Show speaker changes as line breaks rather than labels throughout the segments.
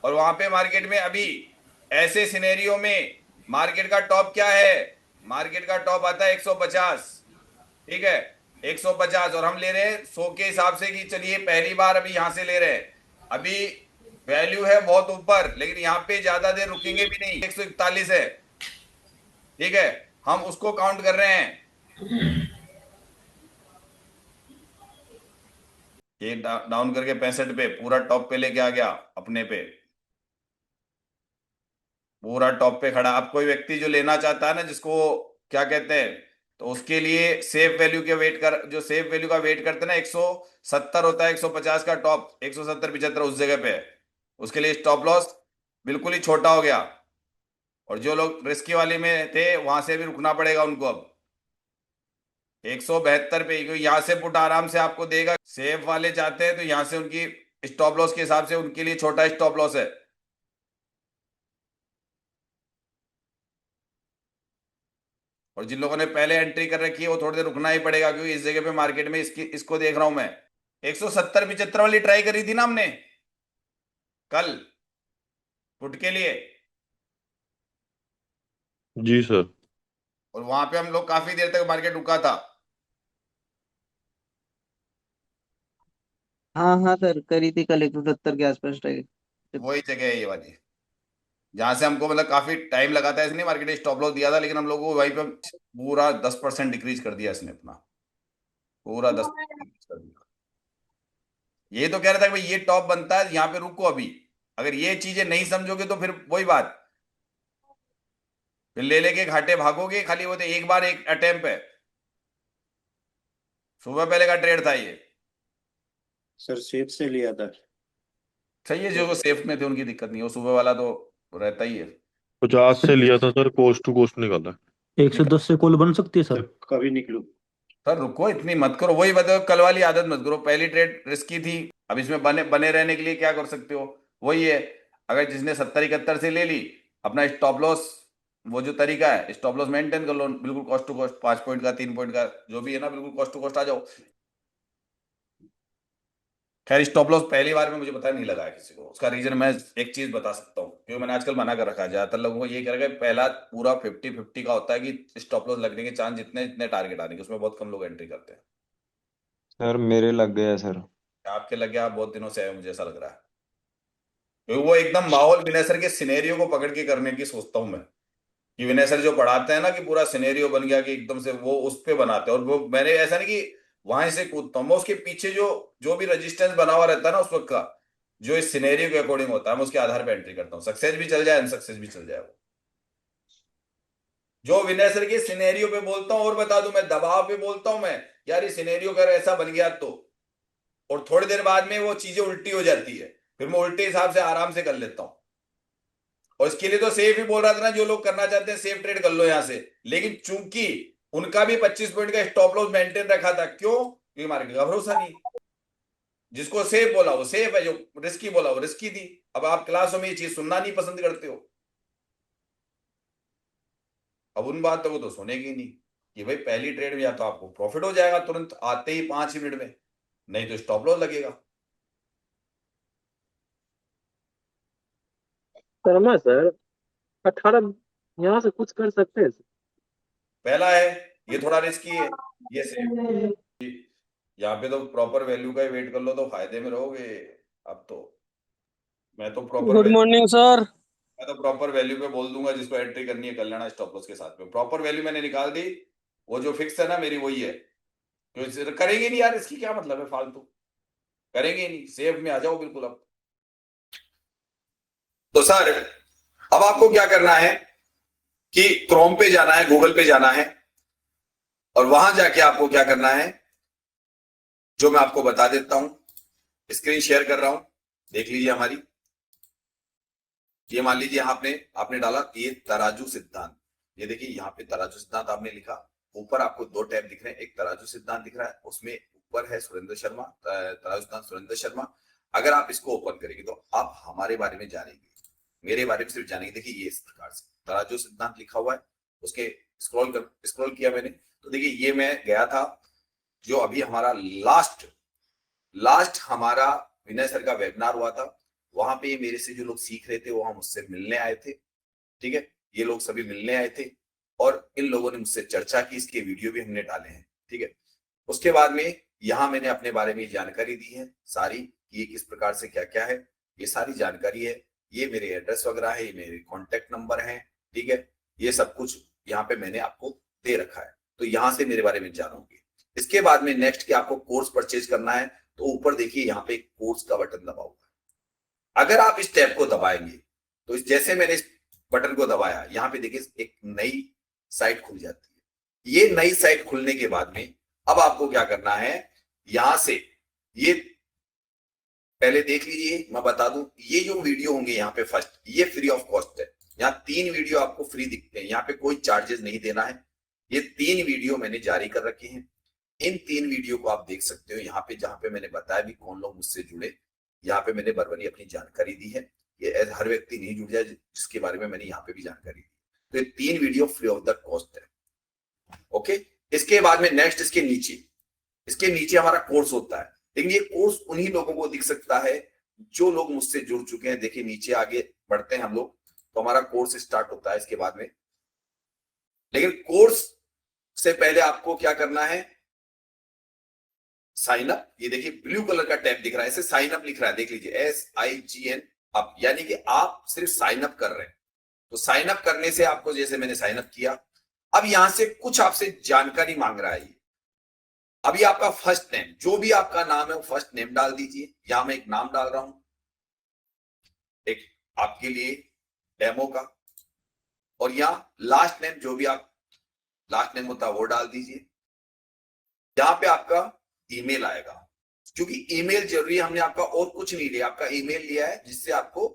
और वहां पे मार्केट में अभी ऐसे सिनेरियो में मार्केट का टॉप क्या है? मार्केट का टॉप आता है 150। ठीक है, 150, और हम ले रहे हैं 100 के हिसाब से कि चलिए पहली बार अभी यहां से ले रहे हैं। अभी वैल्यू है बहुत ऊपर, लेकिन यहाँ पे ज्यादा देर रुकेंगे भी नहीं। 141 है। ठीक है, हम उसको काउंट कर रहे हैं। ये डाउन करके 65 पे पूरा टॉप पे लेके आ गया अपने पे, पूरा टॉप पे खड़ा। अब कोई व्यक्ति जो लेना चाहता है ना, जिसको क्या कहते हैं, तो उसके लिए सेफ वैल्यू के वेट कर, जो सेफ वैल्यू का वेट करते हैं ना, 170 होता है 150 का टॉप, 170 75 उस जगह पे है। उसके लिए स्टॉप लॉस बिल्कुल ही छोटा हो गया। और जो लोग रिस्की वाले में थे वहां से भी रुकना पड़ेगा उनको अब 172 पे, क्योंकि यहाँ से पुट आराम से आपको देगा। सेफ वाले चाहते हैं तो यहाँ से उनकी स्टॉप लॉस के हिसाब से उनके लिए छोटा स्टॉप लॉस है। और जिन लोगों ने पहले एंट्री कर रखी है वो थोड़ी देर रुकना ही पड़ेगा, क्योंकि इस जगह पे मार्केट में इसकी इसको देख रहा हूं मैं। 170 75 वाली ट्राई करी थी ना हमने कल पुट के लिए,
जी सर।
और वहां पे हम लोग काफी देर तक मार्केट रुका था।
हाँ हाँ सर, करी थी कल 170 के आसपास ट्राई।
वही जगह है ये वाली, जहां से हमको मतलब काफी टाइम लगा था। इसने मार्केट स्टॉप लॉस दिया था, लेकिन हम लोग को वहीं पे पूरा 10% डिक्रीज कर दिया इसने अपना, पूरा 10% डिक्रीज कर दिया। ये तो कह रहा था कि भाई ये टॉप बनता है, यहाँ पे रुको अभी। अगर ये चीजें नहीं समझोगे तो फिर वही बात, फिर ले लेके घाटे भागोगे। खाली वो तो एक बार एक अटेम्प्ट है। सुबह पहले का ट्रेड था ये।
सर सेफ से लिया था।
सही है, जो सेफ में थे उनकी दिक्कत नहीं, वो सुबह वाला तो रहता ही है।
50 से लिया था सर, कोस्ट टू कोस्ट निकाला।
110 से कॉल बन सकती है सर।
कभी निकलू।
सर रुको, इतनी मत करो। वही बताओ, कल वाली आदत मत करो। पहली ट्रेड रिस्की थी, अब इसमें बने बने रहने के लिए क्या कर सकते हो? वही है, अगर जिसने 70 71 से ले ली, अपना स्टॉप लॉस, वो जो तरीका है स्टॉप लॉस मेंटेन कर लो बिल्कुल, कॉस्ट टू कॉस्ट 5 पॉइंट का 3 पॉइंट का जो भी है ना, बिल्कुल कॉस्ट टू कॉस्ट आ जाओ। खैर स्टॉप लॉस पहली बार में मुझे पता नहीं लगा है किसी को। उसका रीजन मैं एक चीज बता सकता हूँ, क्योंकि मैंने आजकल मना कर रखा है। ज्यादातर लोगों को ये कह रखा है पहला पूरा 50-50 का होता है कि स्टॉप लॉस लगने के चांस जितने जितने टारगेट आने के, उसमें बहुत कम लोग एंट्री करते हैं।
सर मेरे लग गया सर।
आपके लग गया, आप बहुत दिनों से है मुझे ऐसा लग रहा है। क्योंकि वो एकदम माहौल विनय सर के सिनेरियो को पकड़ के करने की सोचता हूँ मैं, कि विनय सर जो पढ़ाते हैं ना, कि पूरा सिनेरियो बन गया कि एकदम से वो उस पे बनाते हैं। और वो मैंने ऐसा नहीं कि वहां से कूदता हूँ मैं, उसके पीछे जो जो भी रेजिस्टेंस बना हुआ रहता है ना उस वक्त का, जो इस सिनेरियो के अकॉर्डिंग होता है, मैं उसके आधार पर एंट्री करता हूँ। सक्सेस भी चल जाए, अनसक्सेस भी चल जाए। वो जो विनय सर के सिनेरियो पे बोलता हूँ, और बता दूं मैं दबाव पे बोलता हूँ मैं, यार ये सिनेरियो अगर ऐसा बन गया तो, और थोड़ी देर बाद में वो चीजें उल्टी हो जाती है, फिर मैं उल्टे हिसाब से आराम से कर लेता हूँ। और इसके लिए तो सेफ ही बोल रहा था ना, जो लोग करना चाहते हैं सेफ ट्रेड कर लो यहां से। लेकिन चूंकि उनका भी 25 पॉइंट का स्टॉप लॉस मेंटेन रखा था, क्यों? क्योंकि मार्केट का भरोसा नहीं। जिसको सेफ बोला वो सेफ है, जो रिस्की बोला वो रिस्की थी। अब आप क्लासों में ये चीज सुनना नहीं पसंद करते हो। अब उन बातों को तो सुनेगी नहीं, कि भाई पहली ट्रेड में या तो आपको प्रॉफिट हो जाएगा तुरंत आते ही 5 ही मिनट में, नहीं तो स्टॉप लॉस लगेगा।
शर्मा सर, 18 यहाँ से कुछ कर सकते हैं?
पहला है, ये थोड़ा रिस्की है, ये सेफ। यहाँ पे तो प्रॉपर वैल्यू का ही वेट कर लो तो फायदे में रहोगे। अब तो मैं तो proper
good
value,
morning sir.
मैं तो प्रॉपर वैल्यू पे बोल दूंगा, जिसको एंट्री करनी है कर लेना स्टॉप लॉस के साथ में। प्रॉपर वैल्यू मैंने निकाल दी, वो जो फिक्स है ना मेरी वही है। तो करेंगे नहीं यार, इसकी क्या मतलब है, फालतू करेंगे नहीं, सेफ में आ जाओ बिल्कुल। अब तो सर, अब आपको क्या करना है कि क्रोम पे जाना है, गूगल पे जाना है, और वहां जाके आपको क्या करना है, जो मैं आपको बता देता हूं। स्क्रीन शेयर कर रहा हूं, देख लीजिए हमारी। ये मान लीजिए आपने आपने डाला ये तराजू सिद्धांत। ये देखिए यहाँ पे तराजू सिद्धांत आपने लिखा, ऊपर आपको दो टैब दिख रहे हैं, एक तराजू सिद्धांत दिख रहा है, उसमें ऊपर है सुरेंद्र शर्मा, तराजू सिद्धांत सुरेंद्र शर्मा। अगर आप इसको ओपन करेंगे तो आप हमारे बारे में जानेंगे, मेरे बारे में सिर्फ जानेंगे। देखिए ये इस प्रकार से तराजू सिद्धांत लिखा हुआ है, उसके स्क्रॉल किया मैंने, तो देखिए ये मैं गया था, जो अभी हमारा लास्ट लास्ट हमारा विनय सर का वेबिनार हुआ था, वहां पे मेरे से जो लोग सीख रहे थे वहां मुझसे मिलने आए थे, ठीक है, ये लोग सभी मिलने आए थे और इन लोगों ने मुझसे चर्चा की, इसके वीडियो भी हमने डाले हैं, ठीक है। उसके बाद में यहाँ मैंने अपने बारे में जानकारी दी है सारी, ये किस प्रकार से क्या क्या है, ये सारी जानकारी है, ये मेरे एड्रेस वगैरह है, ये मेरे कॉन्टेक्ट नंबर है, ठीक है, ये सब कुछ यहाँ पे मैंने आपको दे रखा है, तो यहाँ से मेरे बारे में जानोगे। इसके बाद में नेक्स्ट कि आपको कोर्स परचेज करना है, तो ऊपर देखिए यहाँ पे कोर्स का बटन दबा हुआ है। अगर आप इस टैब को दबाएंगे तो जैसे मैंने इस बटन को दबाया, यहाँ पे देखिए एक नई साइट खुल जाती है। ये नई साइट खुलने के बाद में अब आपको क्या करना है, यहां से ये पहले देख लीजिए, मैं बता दूं, ये जो वीडियो होंगे यहाँ पे फर्स्ट, ये फ्री ऑफ कॉस्ट है। यहाँ 3 वीडियो आपको फ्री दिखते हैं, यहाँ पे कोई चार्जेस नहीं देना है। ये 3 वीडियो मैंने जारी कर रखे हैं, इन 3 वीडियो को आप देख सकते हो यहाँ पे, जहां पे मैंने बताया भी कौन लोग मुझसे जुड़े, यहाँ पे मैंने बरबरी अपनी जानकारी दी है। ये हर व्यक्ति नहीं जुड़ जाए जिसके बारे में मैंने यहाँ पे भी जानकारी दी, तो ये 3 video free of the cost है, ओके। इसके बाद में नेक्स्ट इसके नीचे हमारा कोर्स होता है, लेकिन ये कोर्स उन्हीं लोगों को दिख सकता है जो लोग मुझसे जुड़ चुके हैं। देखिए नीचे आगे बढ़ते हैं हम लोग, तो हमारा कोर्स स्टार्ट होता है इसके बाद में, लेकिन कोर्स से पहले आपको क्या करना है, साइन अप। ये देखिए ब्लू कलर का टैब दिख रहा है, इसे साइन अप लिख रहा है, देख लीजिए SIGN अप, यानी कि आप सिर्फ साइन अप कर रहे हैं। तो साइन अप करने से आपको, जैसे मैंने साइन अप किया, अब यहां से कुछ आपसे जानकारी मांग रहा है। अभी आपका फर्स्ट नेम, जो भी आपका नाम है वो फर्स्ट नेम डाल दीजिए। यहां मैं एक नाम डाल रहा हूं, एक आपके लिए डेमो का, और यहां लास्ट नेम, जो भी आप लास्ट नेम होता है वो डाल दीजिए। यहां पे आपका ईमेल आएगा, क्योंकि ईमेल जरूरी है, हमने आपका और कुछ नहीं लिया, आपका ईमेल लिया है, जिससे आपको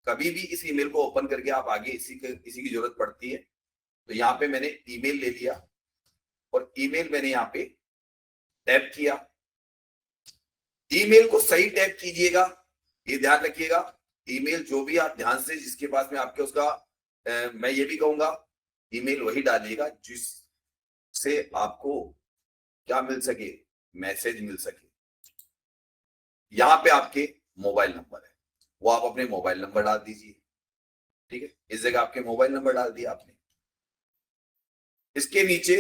कभी भी इस ईमेल को ओपन करके आप आगे इसी की जरूरत पड़ती है। तो यहाँ पे मैंने ईमेल ले लिया और ईमेल मैंने यहाँ पे टैप किया। ईमेल को सही टैप कीजिएगा, ये ध्यान रखिएगा। ईमेल जो भी आप ध्यान से, जिसके पास में आपके उसका मैं ये भी कहूंगा, ईमेल वही डालिएगा जिससे आपको क्या मिल सके, मैसेज मिल सके। यहां पे आपके मोबाइल नंबर है, वो आप अपने मोबाइल नंबर डाल दीजिए, ठीक है। इस जगह आपके मोबाइल नंबर डाल दिया आपने। इसके नीचे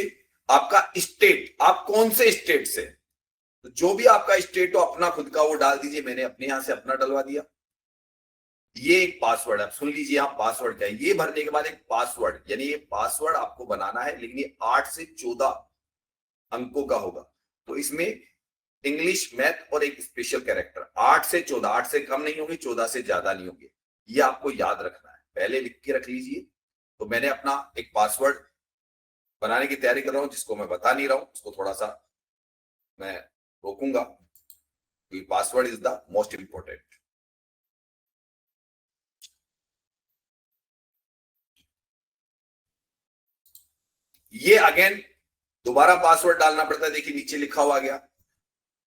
आपका स्टेट, आप कौन से स्टेट से, तो जो भी आपका स्टेट हो अपना खुद का वो डाल दीजिए। मैंने अपने यहां से अपना डलवा दिया। ये एक पासवर्ड है, सुन लीजिए यहां पासवर्ड क्या है। ये भरने के बाद एक पासवर्ड, यानी ये पासवर्ड आपको बनाना है, लेकिन ये 8 से 14 अंकों का होगा। तो इसमें इंग्लिश, मैथ और एक स्पेशल कैरेक्टर, 8 से 14, 8 से कम नहीं होंगे, 14 से ज्यादा नहीं होंगे, ये आपको याद रखना है, पहले लिख के रख लीजिए। तो मैंने अपना एक पासवर्ड बनाने की तैयारी कर रहा हूं, जिसको मैं बता नहीं रहा हूं, उसको थोड़ा सा मैं रोकूंगा, क्योंकि password is the most important. ये अगेन दोबारा पासवर्ड डालना पड़ता है। देखिए नीचे लिखा हुआ गया,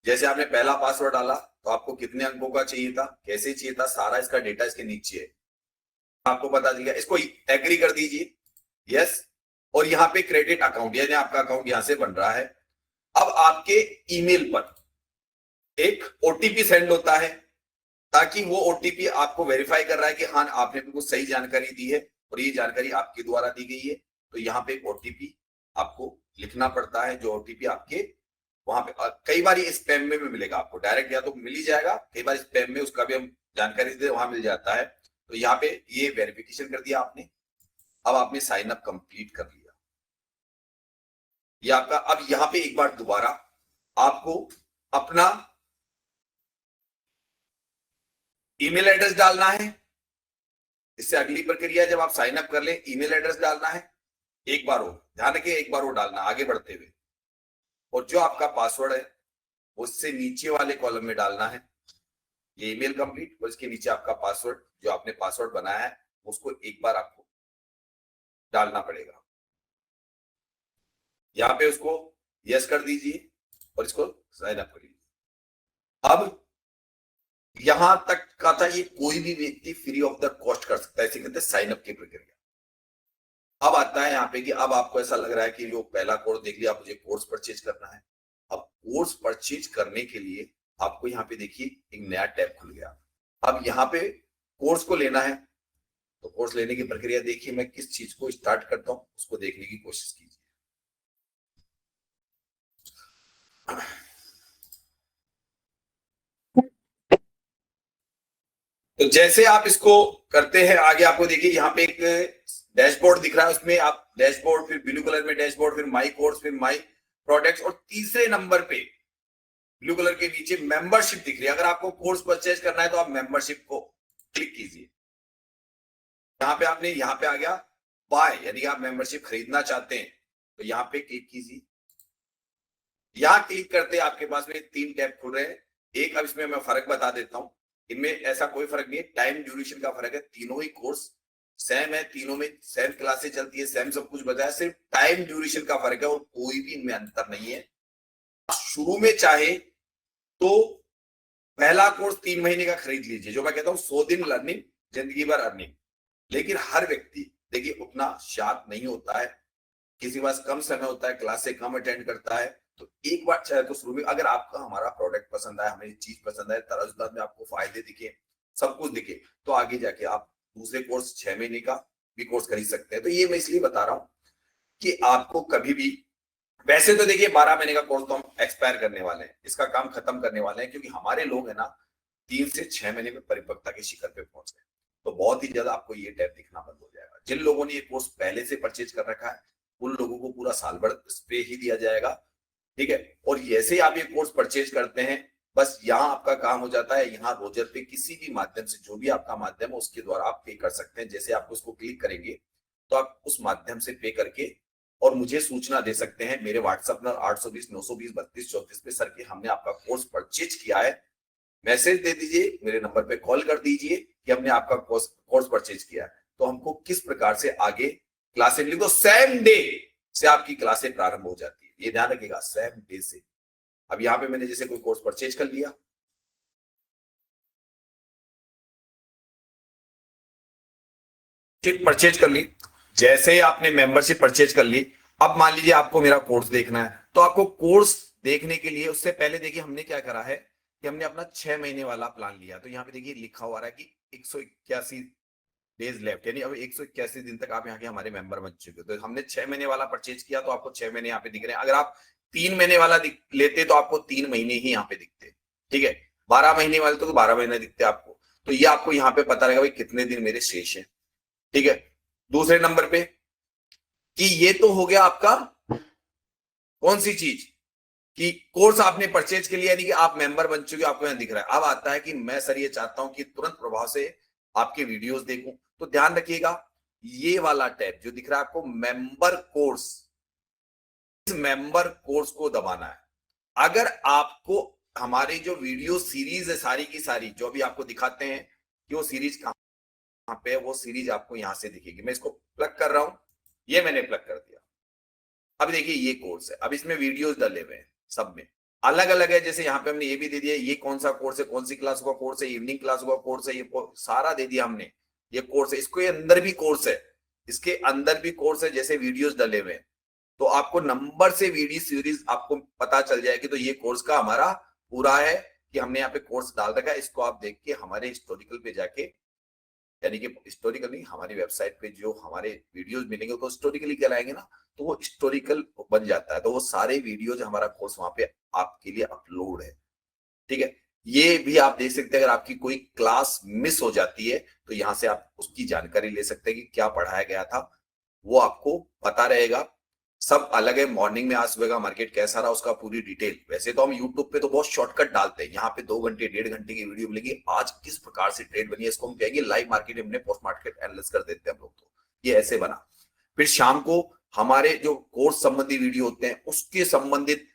जैसे आपने पहला पासवर्ड डाला तो आपको कितने अंकों का चाहिए था, कैसे चाहिए था, सारा इसका डेटा इसके नीचे है, आपको बता दिया। इसको एग्री कर दीजिए, यस। और यहाँ पे क्रेडिट अकाउंट, यानी आपका अकाउंट यहां से बन रहा है। अब आपके ईमेल पर एक ओटीपी सेंड होता है, ताकि वो ओटीपी आपको वेरीफाई कर रहा है कि हाँ आपने बिल्कुल सही जानकारी दी है और ये जानकारी आपके द्वारा दी गई है। तो यहाँ पे एक ओटीपी आपको लिखना पड़ता है, जो ओटीपी आपके वहां पे, कई बार ये स्पैम में भी मिलेगा आपको, डायरेक्ट या तो मिल ही जाएगा, कई बार स्पैम में उसका भी हम जानकारी देते वहां मिल जाता है। तो यहाँ पे ये वेरिफिकेशन कर दिया आपने। अब आपने साइन अप कंप्लीट कर लिया, ये आपका। अब यहाँ पे एक बार दोबारा आपको अपना ईमेल एड्रेस डालना है। इससे अगली प्रक्रिया, जब आप साइन अप कर ले, ईमेल एड्रेस डालना है। एक बार हो, ध्यान रखिए, एक बार वो डालना आगे बढ़ते हुए, और जो आपका पासवर्ड है उससे नीचे वाले कॉलम में डालना है। ये ईमेल कंप्लीट, और इसके नीचे आपका पासवर्ड, जो आपने पासवर्ड बनाया है उसको एक बार आपको डालना पड़ेगा। यहां पे उसको यस कर दीजिए और इसको साइन अप करिए। अब यहां तक का था, ये कोई भी व्यक्ति फ्री ऑफ द कॉस्ट कर सकता है, इसे कहते हैं साइन अप की प्रक्रिया। अब आता है यहाँ पे कि अब आपको ऐसा लग रहा है कि जो पहला कोर्स देख लिया, मुझे कोर्स परचेज करना है। अब कोर्स परचेज करने के लिए आपको यहाँ पे देखिए एक नया टैब खुल गया। अब यहाँ पे कोर्स को लेना है, तो कोर्स लेने की प्रक्रिया देखिए, मैं किस चीज को स्टार्ट करता हूं उसको देखने की कोशिश कीजिए। तो जैसे आप इसको करते हैं आगे, आपको देखिए यहाँ पे एक डैशबोर्ड दिख रहा है, उसमें आप डैशबोर्ड, फिर ब्लू कलर में डैशबोर्ड, फिर माई कोर्स, फिर माई प्रोडक्ट्स, और तीसरे नंबर पे ब्लू कलर के नीचे मेंबरशिप दिख रही है। अगर आपको कोर्स परचेज करना है तो आप मेंबरशिप को क्लिक कीजिए। यहाँ पे आपने, यहाँ पे आ गया बाय, यानी कि आप मेंबरशिप खरीदना चाहते हैं तो यहाँ पे क्लिक कीजिए। यहाँ क्लिक करते आपके पास में 3 टैब खुल रहे हैं। एक, अब इसमें मैं फर्क बता देता हूं, इनमें ऐसा कोई फर्क नहीं है, टाइम ड्यूरेशन का फर्क है। तीनों ही कोर्स सेम है, तीनों में सेम क्लासेस चलती है, सेम सब कुछ बताया, सिर्फ टाइम ड्यूरेशन का फर्क है और कोई भी इनमें अंतर नहीं है। शुरू में चाहे तो पहला कोर्स 3 महीने का खरीद लीजिए, जो मैं कहता हूं 100 दिन लर्निंग, जिंदगी भर अर्निंग। लेकिन हर व्यक्ति देखिए उतना शार्प नहीं होता है, किसी के पास कम समय होता है, क्लास से कम अटेंड करता है। तो एक बार चाहे तो शुरू में, अगर आपका हमारा प्रोडक्ट पसंद आए, हमें चीज पसंद आए, तराजुदात में आपको फायदे दिखे, सब कुछ दिखे, तो आगे जाके आप दूसरे कोर्स 6 महीने का भी कोर्स खरीद सकते हैं। तो ये मैं इसलिए बता रहा हूं कि आपको कभी भी, वैसे तो देखिए 12 महीने का कोर्स तो हम एक्सपायर करने वाले हैं, इसका काम खत्म करने वाले हैं, क्योंकि हमारे लोग है ना 3 से 6 महीने में परिपक्वता के शिखर पे पहुंच गए। तो बहुत ही ज्यादा आपको ये टैब दिखना बंद हो जाएगा। जिन लोगों ने ये कोर्स पहले से परचेज कर रखा है उन लोगों को पूरा साल भर इस पे ही दिया जाएगा, ठीक है। और जैसे ही आप ये कोर्स परचेज करते हैं, बस यहाँ आपका काम हो जाता है, यहाँ रोजर पे किसी भी माध्यम से, जो भी आपका माध्यम है उसके द्वारा आप पे कर सकते हैं। जैसे आप उसको क्लिक करेंगे तो आप उस माध्यम से पे करके और मुझे सूचना दे सकते हैं। मेरे व्हाट्सएप नंबर 820 920 32 34 पे, सर कि हमने आपका कोर्स परचेज किया है, मैसेज दे दीजिए, मेरे नंबर पे कॉल कर दीजिए कि हमने आपका कोर्स परचेज किया है। तो हमको किस प्रकार से आगे क्लासें मिली, तो सेम डे से आपकी क्लासें प्रारंभ हो जाती है, ये ध्यान रखिएगा, सेम डे से। अब यहाँ पे मैंने जैसे कोई कोर्स परचेज कर लिया, परचेज कर ली, जैसे ही आपने मेंबरशिप परचेज कर ली, अब मान लीजिए आपको मेरा कोर्स देखना है, तो आपको कोर्स देखने के लिए उससे पहले देखिए हमने क्या करा है कि हमने अपना 6 महीने वाला प्लान लिया। तो यहाँ पे देखिए लिखा हुआ है कि 181 डेज लेफ्ट, यानी अब 181 दिन तक आप यहाँ के हमारे मेंबर बन चुके हो। तो हमने 6 महीने वाला परचेज किया तो आपको 6 महीने यहाँ पे दिख रहे हैं। अगर आप 3 महीने वाला लेते तो आपको 3 महीने ही यहाँ पे दिखते, ठीक है। 12 महीने वाले तो 12 महीने दिखते आपको। तो ये आपको यहाँ पे पता रहेगा भाई कितने दिन मेरे शेष है, ठीक है। दूसरे नंबर पे कि ये तो हो गया आपका कौन सी चीज कि कोर्स आपने परचेज के लिए, यानी कि आप मेंबर बन चुके, आपको यहां दिख रहा है। अब आता है कि मैं सर ये चाहता हूं कि तुरंत प्रभाव से आपके वीडियोस देखूं, तो ध्यान रखिएगा ये वाला टैब जो दिख रहा है आपको, मेंबर कोर्स, इस मेंबर कोर्स को दबाना है। अगर आपको हमारी जो वीडियो सीरीज है सारी की सारी, जो भी आपको दिखाते हैं कि वो सीरीज कहां पे है, वो सीरीज आपको यहां से दिखेगी। मैं इसको प्लग कर रहा हूं, ये मैंने प्लग कर दिया। अब देखिए ये कोर्स है, अब इसमें वीडियोस डले हुए हैं, सब में अलग अलग है। जैसे यहाँ पे हमने ये भी दे दिया, ये कौन सा कोर्स है, कौन सी क्लास का कोर्स है, इवनिंग क्लास का कोर्स है, ये सारा दे दिया हमने। ये कोर्स है, इसके अंदर भी कोर्स है, इसके अंदर भी कोर्स है, जैसे वीडियोस डले हुए हैं। तो आपको नंबर से वीडियो सीरीज आपको पता चल जाएगी। तो ये कोर्स का हमारा पूरा है कि हमने यहाँ पे कोर्स डाल रखा है। इसको आप देख के हमारे हिस्टोरिकल पे जाके, यानी कि हिस्टोरिकल नहीं, हमारी वेबसाइट पे जो हमारे वीडियोस मिलेंगे तो हिस्टोरिकली कहलाएंगे ना, तो वो हिस्टोरिकल बन जाता है। तो वो सारे वीडियोज हमारा कोर्स वहां पे आपके लिए अपलोड है, ठीक है। ये भी आप देख सकते हैं, अगर आपकी कोई क्लास मिस हो जाती है तो यहाँ से आप उसकी जानकारी ले सकते हैं कि क्या पढ़ाया गया था, वो आपको पता रहेगा। सब अलग है, मॉर्निंग में आज सुबह का मार्केट कैसा रहा उसका पूरी डिटेल। वैसे तो हम यूट्यूब पे तो बहुत शॉर्टकट डालते हैं, यहाँ पे 2 घंटे 1.5 घंटे की वीडियो मिलेगी, आज किस प्रकार से ट्रेड बनी है, इसको हम कहेंगे लाइव मार्केट, हमने पोस्ट मार्केट एनालिसिस कर देते हैं हम लोग। तो ये ऐसे बना। फिर शाम को हमारे जो कोर्स संबंधी वीडियो होते हैं उसके संबंधित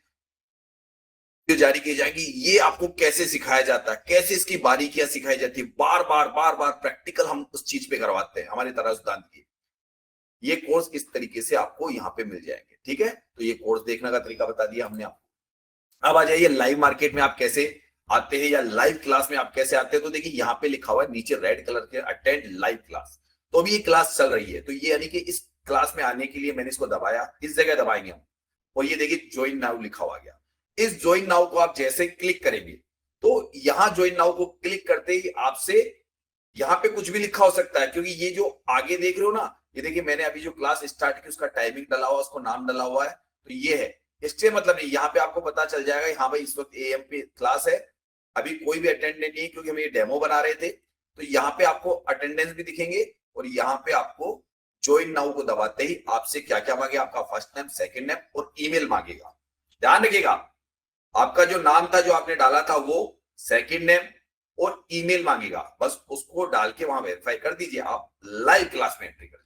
जारी की जाएगी। ये आपको कैसे सिखाया जाता है, कैसे इसकी बारीकियां सिखाई जाती है, बार बार प्रैक्टिकल हम उस चीज पे करवाते हैं हमारे तराजुदान की। ये कोर्स इस तरीके से आपको यहाँ पे मिल जाएंगे, ठीक है। तो ये कोर्स देखने का तरीका बता दिया हमने आपको। अब आ जाइए लाइव मार्केट में आप कैसे आते हैं या लाइव क्लास में आप कैसे आते हैं। तो देखिए यहाँ पे लिखा हुआ है नीचे रेड कलर के, अटेंड लाइव क्लास। तो अभी ये क्लास चल रही है, तो ये यानी कि इस क्लास में आने के लिए मैंने इसको दबाया, इस जगह दबाएंगे हम, और ये देखिए ज्वाइन नाउ लिखा हुआ गया। इस ज्वाइन नाउ को आप जैसे क्लिक करेंगे तो यहां ज्वाइन नाउ को क्लिक करते ही आपसे यहाँ पे कुछ भी लिखा हो सकता है, क्योंकि ये जो आगे देख रहे हो ना, ये देखिए मैंने अभी जो क्लास स्टार्ट की उसका टाइमिंग डाला हुआ, उसको नाम डाला हुआ है, तो ये है। इससे मतलब नहीं, यहाँ पे आपको पता चल जाएगा हाँ भाई इस वक्त AM पे क्लास है, अभी कोई भी अटेंडेंट नहीं, क्योंकि हम ये डेमो बना रहे थे। तो यहाँ पे आपको अटेंडेंस भी दिखेंगे और यहाँ पे आपको ज्वाइन नाउ को दबाते ही आपसे क्या क्या मांगेगा, आपका फर्स्ट नेम, सेकंड नेम और ईमेल मांगेगा। ध्यान रखिएगा, आपका जो नाम था जो आपने डाला था वो, सेकंड नेम और ईमेल मांगेगा, बस उसको डाल के वहां वेरीफाई कर दीजिए, आप लाइव क्लास में एंट्री कर